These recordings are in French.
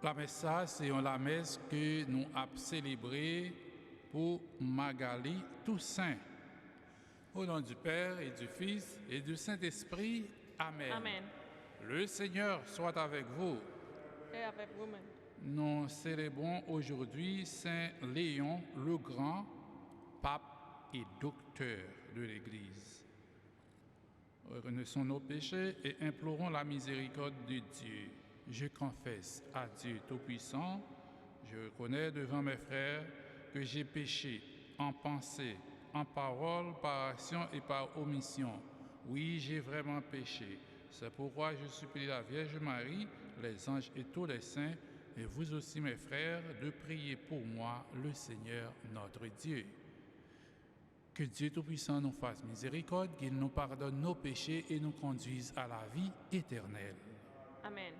La messe, ça, c'est la messe que nous avons célébrée pour Magali Toussaint. Au nom du Père et du Fils et du Saint-Esprit. Amen. Amen. Le Seigneur soit avec vous. Et avec vous-même. Nous célébrons aujourd'hui Saint Léon le Grand, pape et docteur de l'Église. Reconnaissons nos péchés et implorons la miséricorde de Dieu. Je confesse à Dieu Tout-Puissant, je reconnais devant mes frères que j'ai péché en pensée, en parole, par action et par omission. Oui, j'ai vraiment péché. C'est pourquoi je supplie la Vierge Marie, les anges et tous les saints, et vous aussi mes frères, de prier pour moi, le Seigneur notre Dieu. Que Dieu Tout-Puissant nous fasse miséricorde, qu'il nous pardonne nos péchés et nous conduise à la vie éternelle. Amen.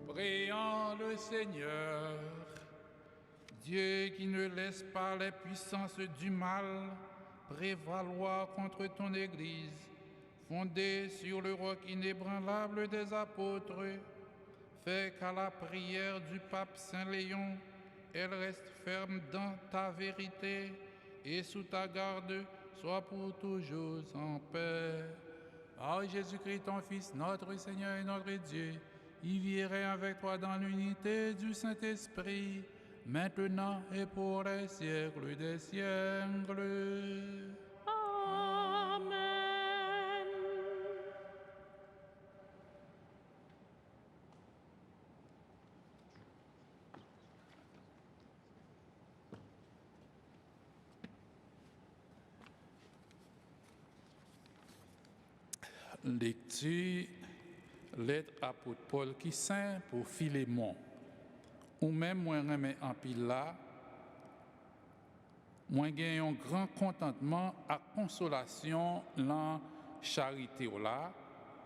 Prions le Seigneur, Dieu qui ne laisse pas les puissances du mal prévaloir contre ton Église, fondée sur le roc inébranlable des apôtres, fais qu'à la prière du pape Saint Léon, elle reste ferme dans ta vérité et sous ta garde, soit pour toujours en paix. Par Jésus-Christ, ton Fils, notre Seigneur et notre Dieu, il vivrait avec toi dans l'unité du Saint-Esprit, maintenant et pour les siècles des siècles. Amen. Lecture, lettre apôtre Paul qui saint pour Philémon. Ou même moi remets en pile là, moi gagne un grand contentement à consolation dans charité là,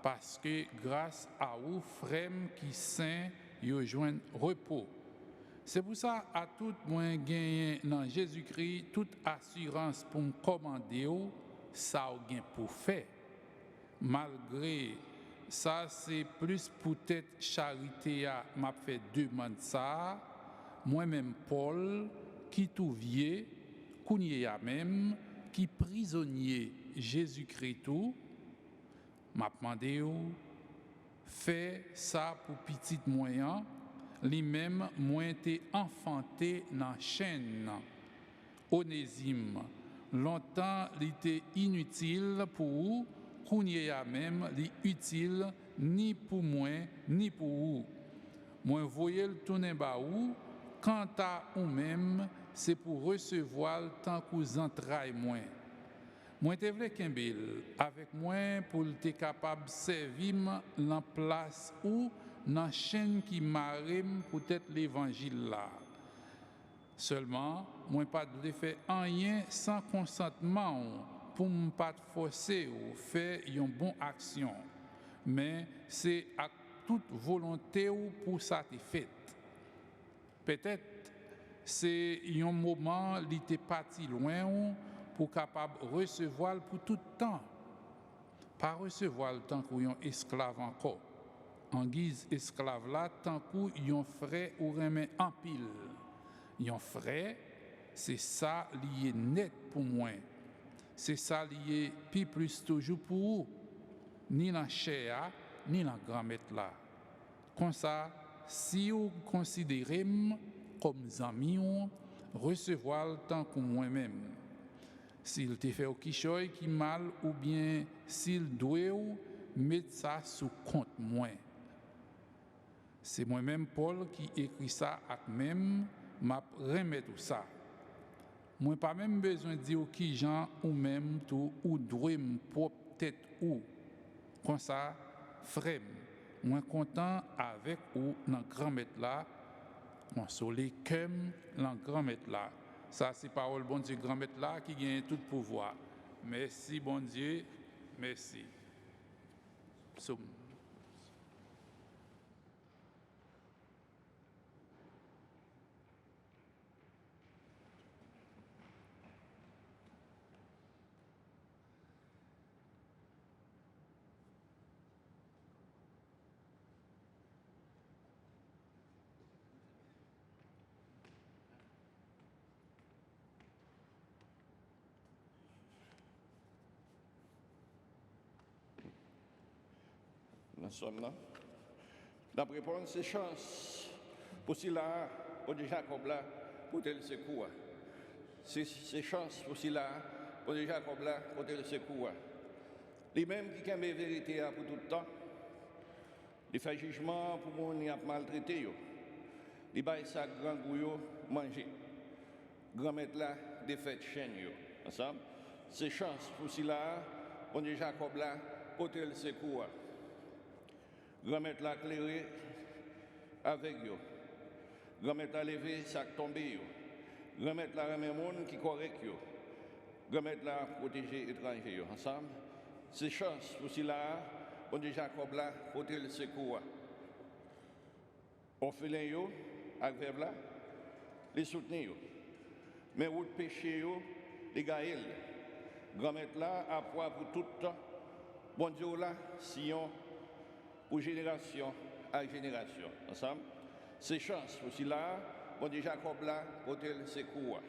parce que grâce à vous frères qui saint yo joignent repos. C'est pour ça à tout moi gagne dans Jésus-Christ toute assurance pour me commander ça ou gain pour faire. Malgré ça, c'est plus peut-être charité à m'a fait demande ça. Moi-même, Paul, qui tout vieux, kounye a même, qui prisonnier Jésus-Christ tout, m'a demandé fait ça pour petit moyen, lui-même, moi été enfanté dans chaîne. Onésime, longtemps, il était inutile pour kounye a même li utile ni pour moi ni pour vous. Moi voyez le tourner ba ou quant à ou même c'est pour recevoir tant que entrailles moi. Moi te vle kembel avec moi pour te capable servir en place ou dans chaîne qui marem peut-être l'évangile là. Seulement moi pas de faire rien sans consentement pour ne pas forcer ou faire une bonne action, mais c'est à toute volonté ou pour ça te fait. Peut-être c'est un moment où tu es parti loin pour capable recevoir pour tout temps, pas recevoir le temps qu'on est esclave encore. En guise esclave là, tant qu'on yon frère ou remet en pile. Yon frère, c'est ça lié net pour moi. C'est ça lié puis plus toujours pour vous, ni dans chair, ni dans grand-mère là. Comme ça, si vous considérez comme ami, recevoir le temps que moi-même. S'il te fait quelque chose qui mal ou bien s'il doit mettre ça sous compte moi. C'est moi-même Paul qui écrit ça avec même m'a remettre tout ça. Moi pas même besoin de dire qui gens ou même tout ou doit me propre tête ou comme ça frère moi content avec ou dans grand maître là consoler comme dans grand maître là ça c'est parole bon Dieu grand maître là qui gagne tout pouvoir merci bon Dieu merci Psaume. Nous sommes là. La réponse, c'est chance. Pour cela, pour Jacob là, pour tel secours. C'est chance pour cela, pour Jacob là, pour tel secours. Les mêmes qui aiment la vérité pour tout le temps, les fait jugement pour qu'on y a maltraité. Les bails ça grand goût manger. Grand maître là, des fêtes chaîne. Ensemble, c'est chance pour cela, pour Jacob là, pour tel secours. Grand-mère l'a éclairé avec eux. Grand-mère l'a levé, ça tombé. Grand-mère l'a remis monde qui correct. Grand-mère l'a protégé étranger. Ensemble, c'est chance pour cela, on dit Jacob là, côté le secours. On fait les avec verbe là, les soutenir. Mais où péché, les gaël. Grand-mère là, à poids pour tout le temps. Bon Dieu là, Sion. Pour génération à génération. Ensemble, c'est chance aussi là, bon dit Jacob là, côté le secours.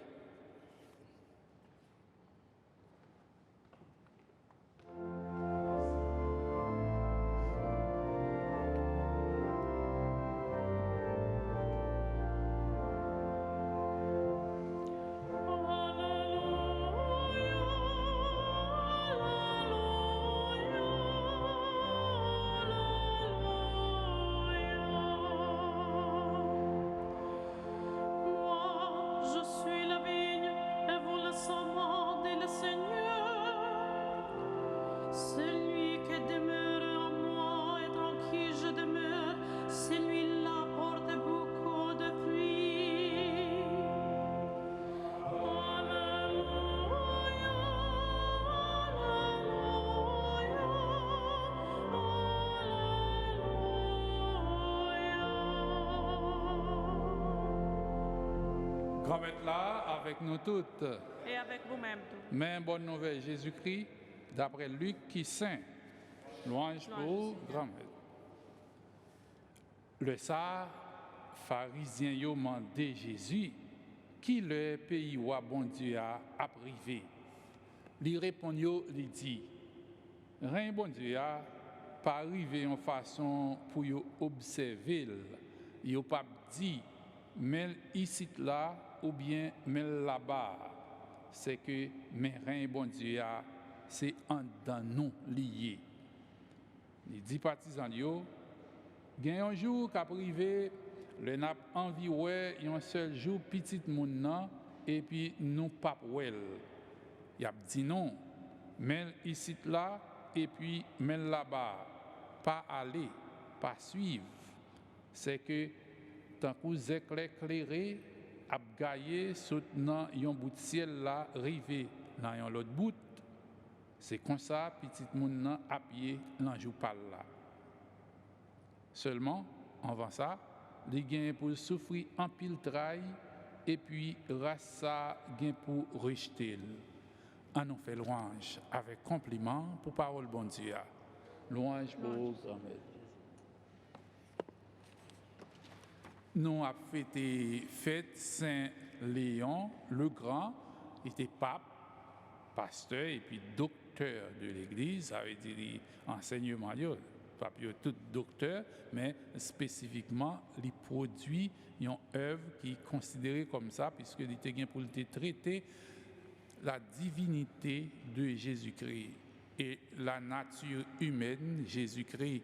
Grand-mère là avec nous toutes. Et avec vous-même tout. Mais bonne nouvelle, Jésus-Christ, d'après Luc qui saint. Louange pour grand-mère. Le ça, pharisien yo mandé Jésus, qui le pays ou bon Dieu a privé. Il répond yo, il dit, rien bon Dieu a pas arrivé en façon pour yo observer. Yo pas dit, mais ici là ou bien mais là-bas. C'est que mais rien bon Dieu a c'est en dans nous lié. Les 10 partisans yo gagne un jour qu'a privé le n'a envie ouais un seul jour petit moun nan et puis nous pas wel. Y a dit non mais ici là et puis mais là-bas pas aller pas suivre. C'est que tant que vous éclairé a gaillé soutenant un bout de ciel là rivé dans l'autre bout. C'est comme ça, petit moun nan à pied, l'anjou parle là. Seulement, avant ça, les gains pour souffrir en pile trail et puis race ça gain pour rejeter. On nous fait louange avec compliment pour parole bon Dieu. Louange pour grand-mère. Nous avons fêté fête Saint-Léon le Grand, il était pape, pasteur et puis docteur de l'Église, ça veut dire enseignement, pas tout docteur, mais spécifiquement, il produit une œuvre qui est considérée comme ça, puisqu'il était bien pour traiter la divinité de Jésus-Christ et la nature humaine, Jésus-Christ.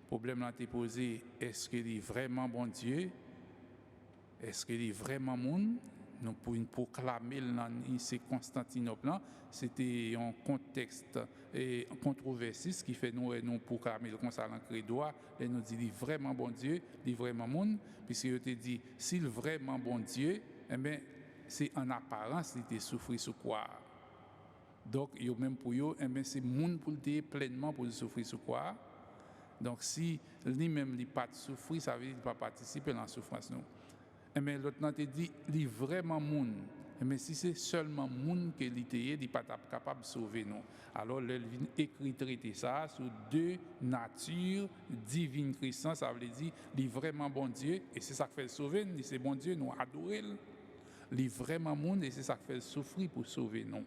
Le problème là été posé, est-ce qu'il est vraiment bon Dieu? Est-ce qu'il est vraiment monde? nous pour proclamer c'est Constantinople là, c'était un contexte et controversé qui fait nous proclamer comme ça dans le credo et nous dit il est vraiment bon Dieu, il est vraiment monde puisque il te dit s'il vraiment bon Dieu, eh bien c'est en apparence il était souffrir sous quoi. Donc yo même pour yo, eh bien c'est monde pour le pleinement pour souffrir sous quoi. Donc si lui-même il pas souffrir, ça veut dire qu'il pas participer dans la souffrance nous. Mais l'autre te dit, il est vraiment moun. Mais si c'est seulement moun que il n'est pas capable de sauver nous. Alors, il vient écrit traiter ça sur deux natures divines Christian, ça veut dire, il est vraiment bon Dieu, et c'est ça qui fait le sauver, c'est bon Dieu, nous adorer. Il est vraiment moun, et c'est ça qui fait le souffrir pour sauver nous.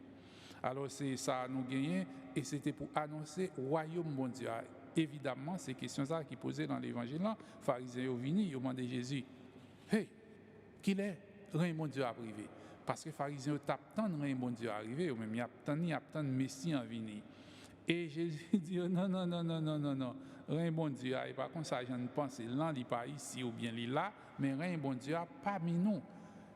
Alors, c'est ça nous gagnons, et c'était pour annoncer le royaume bon Dieu. Évidemment, c'est question ça qui posait dans l'évangile là. Les pharisiens sont venus, ils ont demandé à Jésus, hey, qu'il est, rien bon Dieu arrivé. Parce que les pharisiens attendent rien bon Dieu arrivé, ou même ils attendent Messie en venir. Et Jésus dit, non, rien bon Dieu arrive. Par contre, ça, je ne pense, là, il n'est pas ici ou bien il est là, mais rien bon Dieu a pas mis nous.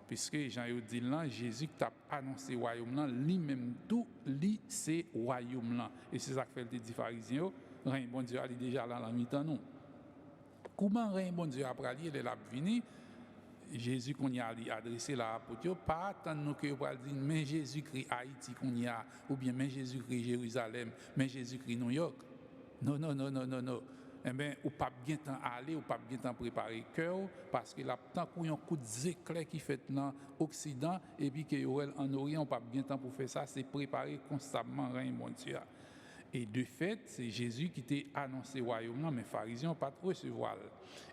Puisque Jean dit là, Jésus qui a annoncé le royaume là, lui-même tout, lui, c'est le royaume là. Et c'est ça que fait le dit pharisiens, rien bon Dieu est déjà là dans mi-temps nous. Comment rien bon Dieu après aller, il est là venir? Jésus qu'on y a adressé là apôtre, pas attendre que vous dire mais Jésus-Christ Haïti qu'on y a ou bien mais Jésus-Christ Jérusalem, mais Jésus-Christ New York. Non. Eh bien, ou pas bien temps aller, ou pas bien temps préparer cœur parce que là tant qu'on y a un coup d'éclair qui fait dans Occident et puis que en Orient, on pas bien temps pour faire ça, c'est préparer constamment rien mon Dieu. Et de fait, c'est Jésus qui t'a annoncé le royaume, mais les pharisiens n'ont pas trop recevoir.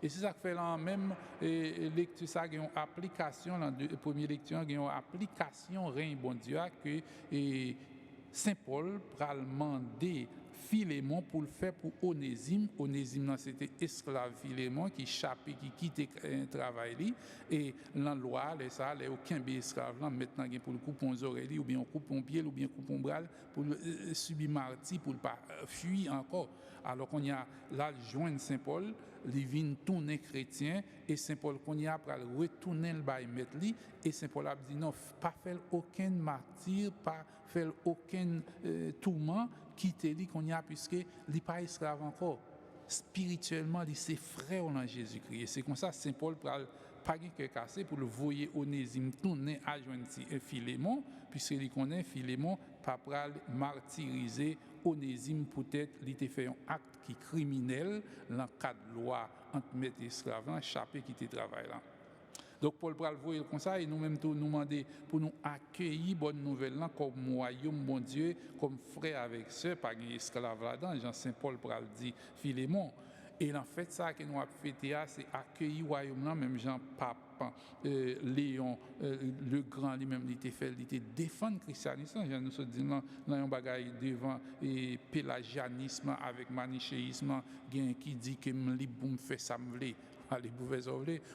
Et c'est ça qui fait la même lecture, ça, il y a une application, la première lecture, il y a une application, rien bon Dieu, que Saint Paul va demander Philémon pour le faire pour Onésime. Onésime, c'était esclave Philémon qui échappait, qui quittait un travail. Et dans la loi, ça, il n'y a aucun esclave là, maintenant pour le couper les oreilles, ou bien on coupe un pied, ou bien on coupe un bras, pour subir martyr, pour ne pas fuir encore. Alors qu'on y a là, joindre Saint Paul, il vient tourner chrétien, et Saint Paul, qu'on y a pour retourner le bail mettre lui, et Saint Paul a dit non, pas faire aucun martyr, pas faire aucun tourment, quitter qu'on y a, puisque il n'est pas esclave encore. Spirituellement, il c'est frère en Jésus-Christ. Et c'est comme ça, Saint Paul pour pas de cœur cassé pour le voyer Onésime tourner à joindre Philémon, puisqu'il connaît Philémon, pas pour martyriser Onésime, peut-être il a fait un acte qui est criminel dans le cadre de loi entre maître et esclave, échappé qui était travail là. Donc Paul pral voyer comme ça et nous-mêmes nous demander pour nous accueillir bonne nouvelle là comme royaume bon Dieu, comme frère avec sœur, pas un esclave là-dedans. Jean Saint Paul pral dit Philémon. Et en fait ça que nous avons fait c'est accueillir royaume là, même Jean Pape Léon le grand lui-même il était fait, il était défendre le christianisme. Nous se dit dans un bagaille devant et pélagianisme avec manichéisme qui dit que me fait ça me vle aller bouver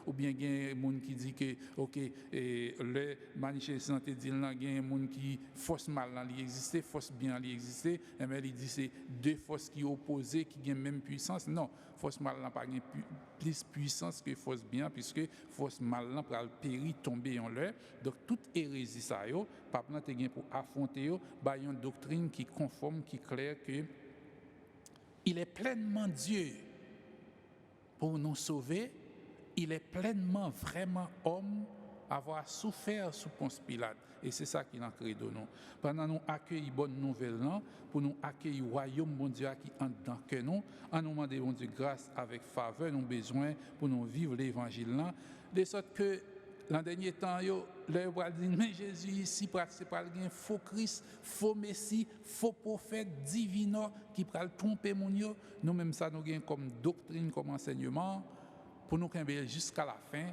ou bien il y a des gens qui dit que OK le manichéisme te dit là il y a des gens qui force mal là il existe force bien il existe et mais il dit c'est deux forces qui opposées qui ont même puissance. Non, force mal n'a pas plus puissance que force bien puisque force mal là pour périr tomber en l'air. Donc toute hérésie ça yo pas te gain pour affronter yo ba une doctrine qui conforme qui claire que il est pleinement Dieu pour nous sauver, il est pleinement vraiment homme, avoir souffert sous Ponce Pilate. Et c'est ça qui est en credo nous. Pendant nous accueillir bonne nouvelle là, pour nous accueillir le royaume bon Dieu qui entre dans que nous, en nous demander bon Dieu grâce avec faveur, nous besoin pour nous vivre l'évangile là, de sorte que dans dernier temps, le roi dit mais Jésus ici c'est pas un faux Christ, faux Messie, faux prophète divin qui pral tromper mon yo. Nous même ça nous gain comme doctrine, comme enseignement pour nous camber jusqu'à la fin.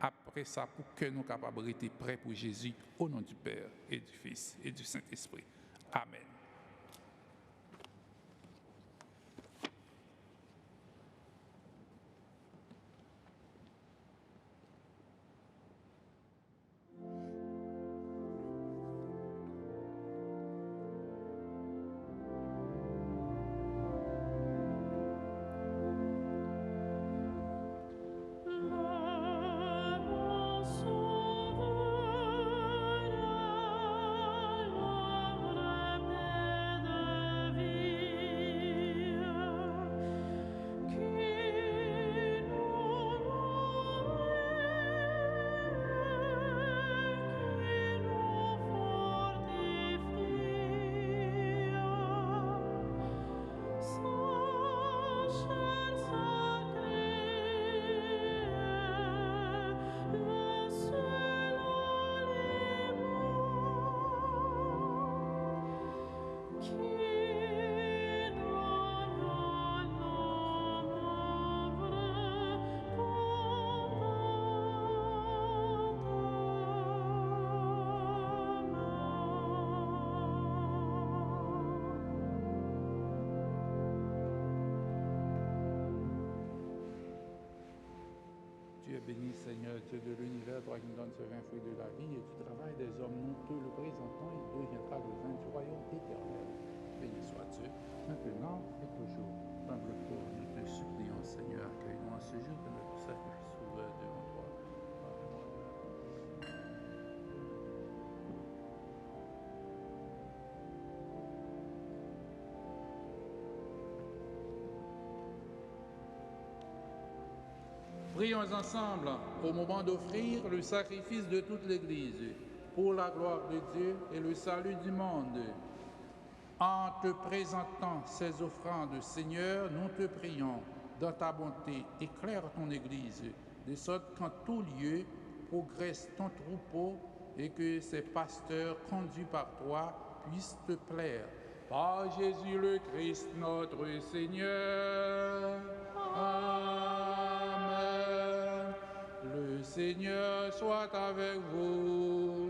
Après ça pour que nous capables rester prêts pour Jésus au nom du Père et du Fils et du Saint-Esprit. Amen. Sauveur tu es béni, Seigneur, Dieu de l'univers, toi qui nous donnes ce vain fruit de la vie et du travail des hommes, nous te le présentons, il deviendra le vin du royaume éternel. Béni sois-tu, maintenant et toujours. Humble pour nous te supplions, Seigneur, accueille-nous en ce jour de notre sacrifice ouvert devant toi. Prions ensemble au moment d'offrir le sacrifice de toute l'Église pour la gloire de Dieu et le salut du monde. En te présentant ces offrandes, Seigneur, nous te prions, dans ta bonté, éclaire ton Église, de sorte qu'en tout lieu progresse ton troupeau et que ces pasteurs conduits par toi puissent te plaire. Par Jésus le Christ, notre Seigneur. Amen. Le Seigneur soit avec vous.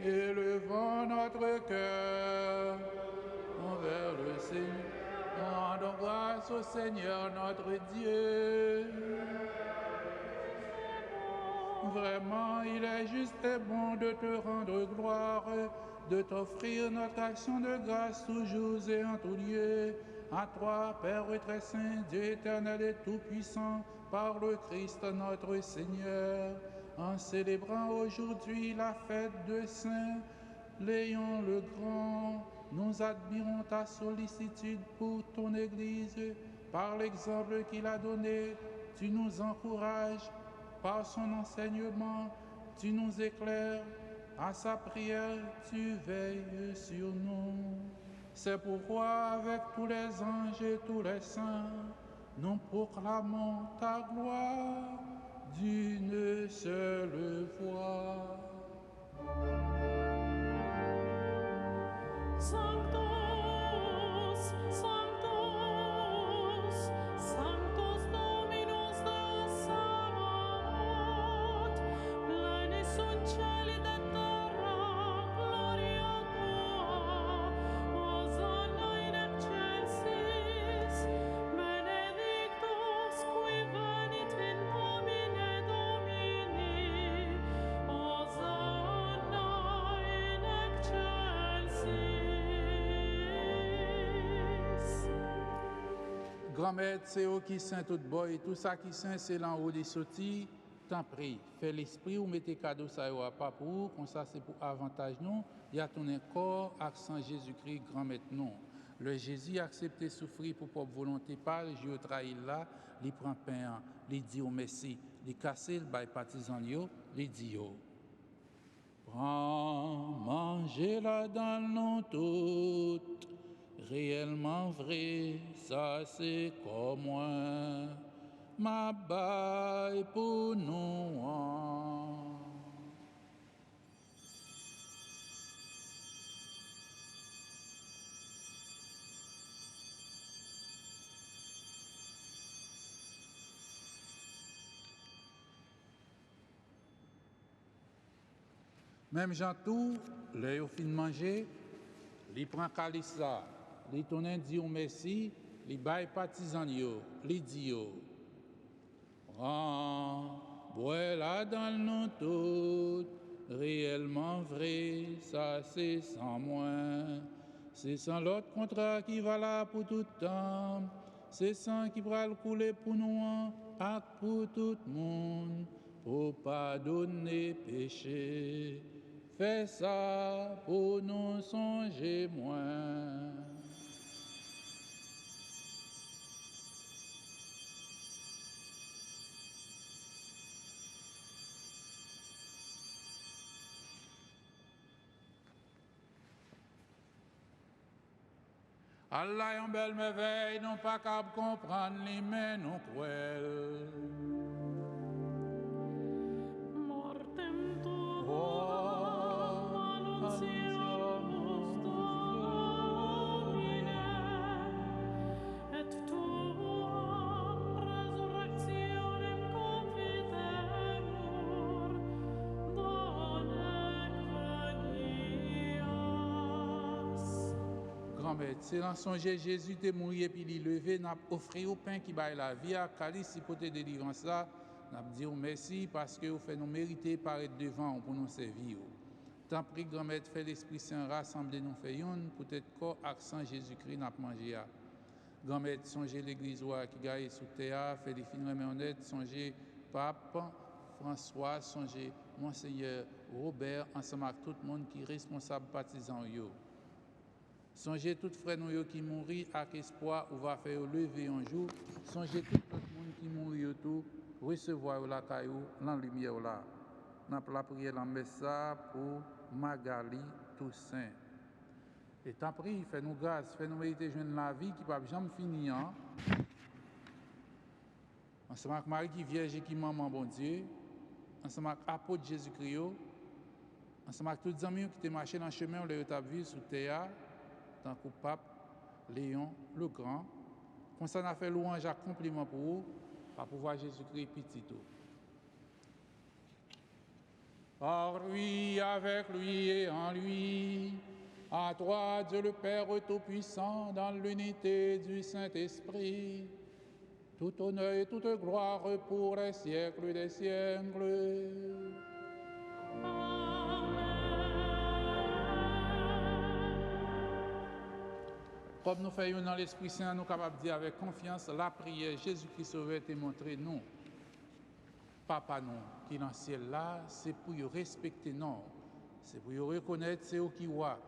Élevons notre cœur envers le Seigneur. Rendons grâce au Seigneur notre Dieu. Vraiment, il est juste et bon de te rendre gloire, de t'offrir notre action de grâce toujours et en tout lieu. À toi, Père très saint, Dieu éternel et tout-puissant, par le Christ notre Seigneur, en célébrant aujourd'hui la fête de Saint Léon le Grand, nous admirons ta sollicitude pour ton Église. Par l'exemple qu'il a donné, tu nous encourages. Par son enseignement, tu nous éclaires. À sa prière, tu veilles sur nous. C'est pourquoi, avec tous les anges et tous les saints, nous proclamons ta gloire d'une seule voix. Sanctus, Sanctus, Sanctus Dominus Deus Sabaoth, plenis sunt caeli et terra, gloria tua, Hosanna in excelsis, benedictus qui venit in nomine Domini, Hosanna in excelsis. Grand-mère, c'est eux qui saint tout boy, tout ça qui saint, c'est l'en haut des sorties. T'en prie, fais l'esprit ou mettez cadeau ça y pas pour vous, comme ça c'est pour avantage nous. Il y a ton corps, accent Jésus-Christ, grand-mère non. Le Jésus a accepté souffrir pour propre volonté, pas le Dieu trahi là, il prend pain, il dit au Messie, il casse le bail partisan, il dit yo. Prends, mangez-la dans nous toutes. Réellement vrai, ça c'est comme moi. Ma baille pour nous. Même Jean tout, l'œil au fin de manger, il prend calice là, il tourne dit au Messie, il baille partisan yo, il dit yo. Prends, bois là dans nous toutes, réellement vrai, ça c'est sans moins. C'est sans l'autre contrat qui va là pour tout temps, c'est sans qui va le couler pour nous, et pour tout le monde, pour pardonner péché. Fais ça pour nous songer moins. Allah est en belle merveille, non pas capable de comprendre les mains non cruelles. Mortem tuam annuntiamus Domine, et tuam resurrectionem confitemur, donec venias. grand-mère, c'est dans songer Jésus te mourir et puis il levé, n'a offert au pain qui baille la vie, à calice si pour te délivrance là, n'a dit merci parce que vous fait nous mériter paraître devant pour nous servir. Tant pis grand-mère fait l'Esprit Saint rassembler nous fait une pour être corps accent Jésus-Christ n'a manger. Grand-mère songer l'église qui gagne sous terre, fait des fins honnêtes, songer pape François, songer Monseigneur Robert, ensemble avec tout le monde qui est responsable partisan yo. Songez tout frère nous qui mourit avec espoir ou va faire lever un jour. Songez tout le monde qui mourit tout recevoir la caillou la lumière là. N'a la prière la messe pour Magali Toussaint. Et tant pis, fait nous grâce, fait nous mériter joindre la vie qui ne va jamais finir. Ensemble avec Marie qui vierge et qui maman bon Dieu. Ensemble avec apôtre Jésus-Christ. Ensemble avec tous les amis qui étaient marchés dans le chemin, on les a vus sous terre. Tant que pape Léon le Grand. Comme ça, on a fait louange à compliment pour vous, pour pouvoir Jésus-Christ petit tout. Par lui, avec lui et en lui, à toi, Dieu le Père Tout-Puissant, dans l'unité du Saint-Esprit, tout honneur et toute gloire pour les siècles des siècles. Comme nous faisons dans l'Esprit Saint, nous sommes capables de dire avec confiance, la prière Jésus-Christ Sauveur te montré nous. Papa nous, qui est dans le ciel là, c'est pour respecter nous. C'est pour reconnaître c'est eux qui voient.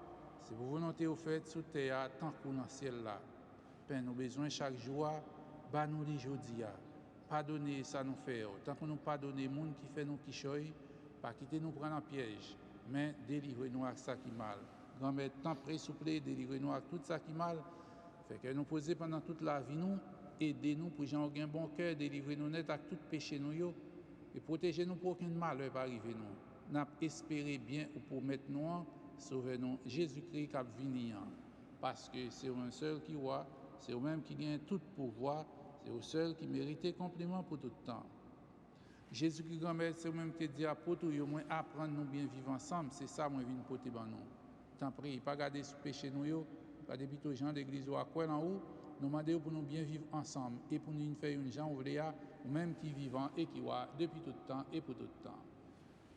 C'est pour volonté au fait sous terre, tant que dans le ciel là. Père, nous besoin chaque jour, bah nous les jeudi. Pardonner ça nous fait. Tant que nous pardonnons les gens qui fait nous qui choy, pas quitter nous prendre en piège, mais délivrer-nous avec ça qui mal. Grand-mère, tant près, s'il vous plaît, délivrez-nous avec tout ça qui mal. Fait que nous poser pendant toute la vie, nous, aidez-nous pour avoir un bon cœur, délivrez-nous net avec tout péché nous, et protégez-nous pour aucun malheur pas arriver nous. Nous espéré bien pour mettre nous, sauver-nous Jésus-Christ qui a venu. Parce que c'est un seul qui voit, c'est au même qui gagne tout pouvoir, c'est au seul qui mérite compliment pour tout le temps. Jésus-Christ, grand-mère, c'est au même qui dit à pour tout, moins apprendre nous bien vivre ensemble, c'est ça moi vient porter ban nous. Tant pis, pas garder sous péché nous, pas depuis aux gens d'église ou à quoi en haut, nous demander pour nous bien vivre ensemble et pour nous faire une gens ouvrière, même qui vivant et qui voit depuis tout le temps et pour tout le temps.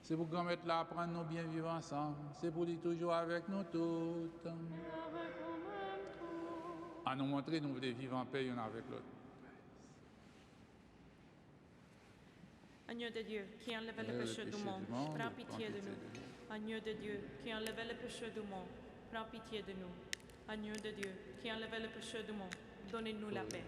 C'est pour grand-mère là apprendre nous bien vivre ensemble, c'est pour dire toujours avec nous toutes. À nous montrer nous voulons vivre en paix l'un avec l'autre. Agneau de Dieu, qui enlève le péché du monde, prends pitié de nous. Agneau de Dieu, qui enlève le péché du monde, prends pitié de nous. Agneau de Dieu, qui enlève le péché du monde, donnez-nous la paix.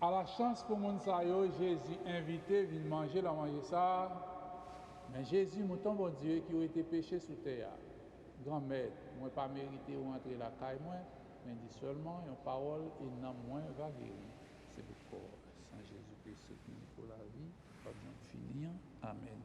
À la chance pour mon sayo, Jésus invité, vient manger, la manger ça. Mais Jésus, mon bon Dieu, qui a été péché sous terre. Grand-mère, moi pas mérité ou entrer la caille, moi, mais dit seulement une parole et non moins va guérir. C'est pourquoi, Saint Jésus-Christ, pour la vie, pas besoin de finir. Amen.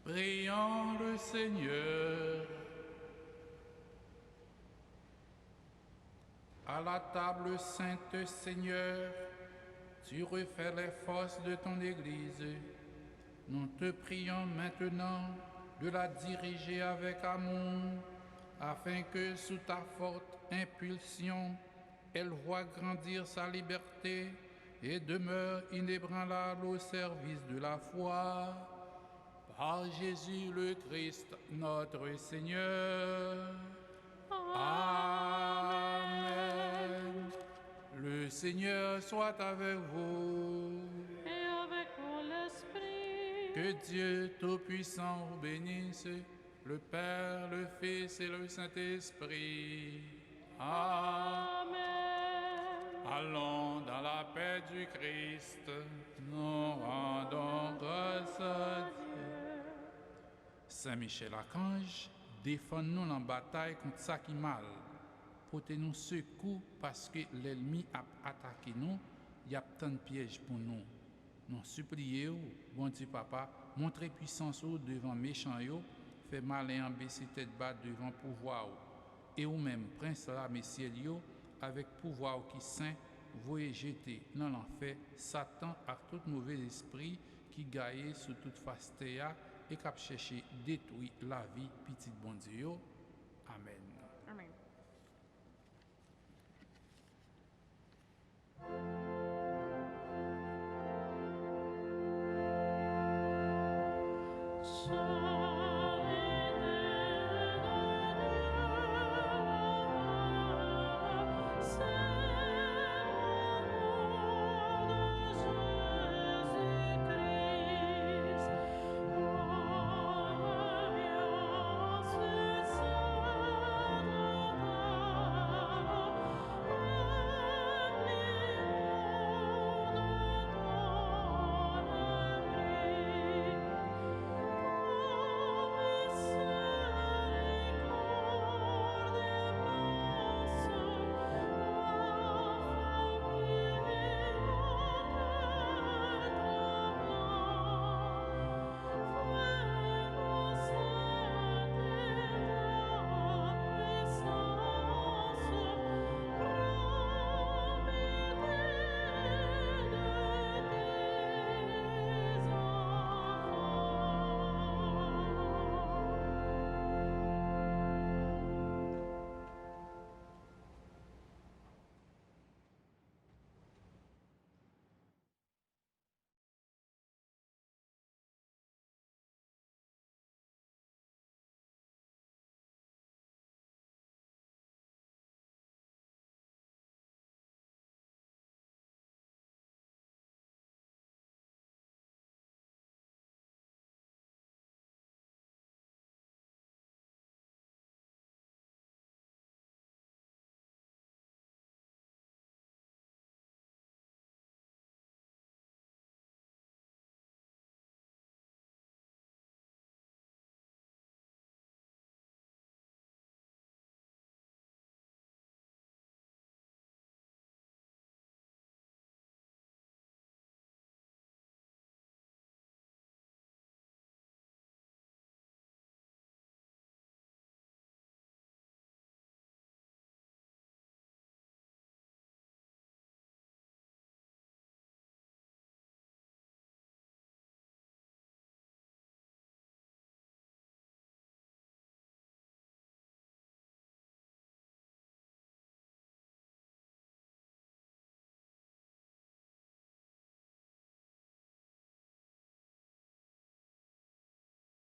Prions le Seigneur. À la table sainte, Seigneur, tu refais les forces de ton Église. Nous te prions maintenant de la diriger avec amour, afin que sous ta forte impulsion, elle voie grandir sa liberté et demeure inébranlable au service de la foi. Par Jésus le Christ, notre Seigneur. Amen. Le Seigneur soit avec vous. Et avec ton esprit. Que Dieu Tout-Puissant vous bénisse, le Père, le Fils et le Saint-Esprit. Amen. Allons dans la paix du Christ, nous rendons grâce à Dieu. Saint Michel Archange, défends-nous dans la bataille contre ça qui mal. Portez-nous secours parce que l'ennemi a attaqué nous, il y a tant de pièges pour nous. Nous supplions, bon Dieu Papa, montrez puissance devant méchants, fait malin en baisser tête bas devant pouvoir. Et ou même, prince là, messieurs, avec pouvoir qui saint, voyez jeter dans l'enfer Satan à tout mauvais esprit qui gagne sous toute face et qui cherche détruire la vie petite bon Dieu. Amen.